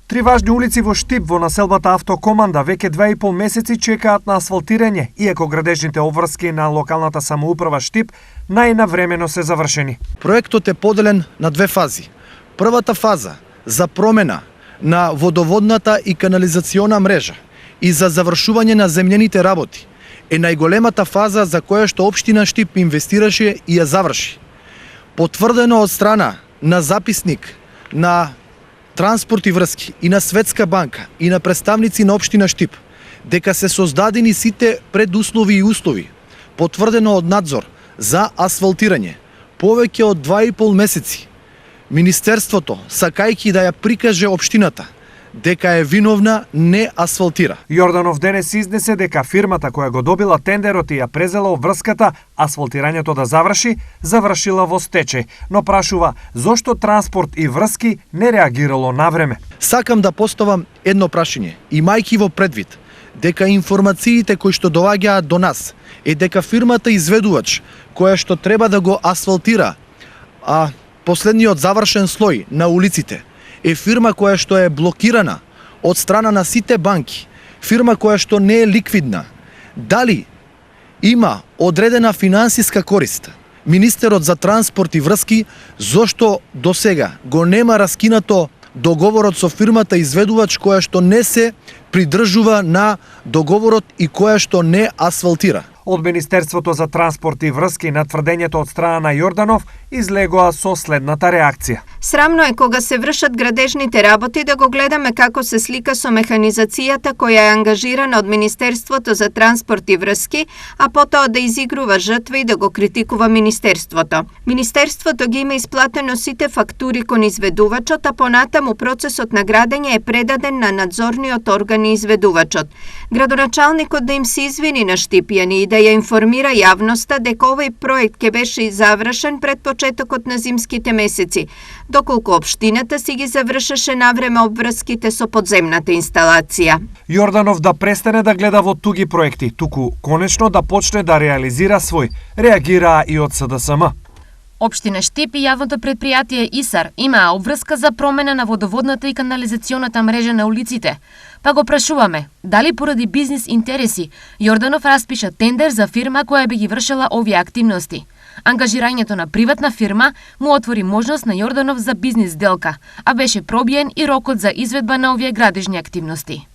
Три важни улици во Штип во населбата Автокоманда веќе 2,5 месеци чекаат на асфалтирање, иако градежните обврски на локалната самоуправа Штип најнавремено се завршени. Проектот е поделен на две фази. Првата фаза за промена на водоводната и канализациона мрежа и за завршување на земјените работи е најголемата фаза за која што општина Штип инвестираше и ја заврши. Потврдено од страна на записник на Транспорт и врски и на Светска банка и на представници на општина Штип дека се создадени сите предуслови и услови, потврдено од надзор за асфалтирање повеќе од 2,5 месеци. Министерството, сакајќи да ја прикаже општината дека е виновна, не асфалтира. Јорданов денес изнесе дека фирмата која го добила тендерот и ја презела обврската асфалтирањето да завршила во стечај, но прашува зошто Транспорт и врски не реагирало на време. Сакам да поставам едно прашање, имајќи во предвид дека информациите кои што доаѓаат до нас е дека фирмата изведувач која што треба да го асфалтира последниот завршен слој на улиците е фирма која што е блокирана од страна на сите банки, фирма која што не е ликвидна. Дали има одредена финансиска корист министерот за транспорт и врски, зошто до сега го нема раскинато договорот со фирмата изведувач која што не се придржува на договорот и која што не асфалтира? Од Министерството за транспорт и врски на тврдењето од страна на Јорданов излегоа со следната реакција. Срамно е кога се вршат градежните работи да го гледаме како се слика со механизацијата која е ангажирана од Министерството за транспорт и врски, а потоа да изигрува жртва и да го критикува Министерството. Министерството ги има исплатено сите фактури кон изведувачот, а понатаму процесот на градење е предаден на надзорниот орган и изведувачот. Градоначалникот да им се извини на Штипјани и да ја информира јавноста дека овој проект ќе беше завршен пред почетокот на зимските месеци, доколку општината си ги завршеше навреме обврските со подземната инсталација. Јорданов да престане да гледа во туги проекти, туку конечно да почне да реализира свој, реагираа и од СДСМ. Општина Штип и јавното предпријатие ИСАР имаа обврска за промена на водоводната и канализационата мрежа на улиците. Па го прашуваме, дали поради бизнис интереси Јорданов распиша тендер за фирма која би ги вршела овие активности. Ангажирањето на приватна фирма му отвори можност на Јорданов за бизнис сделка, а беше пробиен и рокот за изведба на овие градежни активности.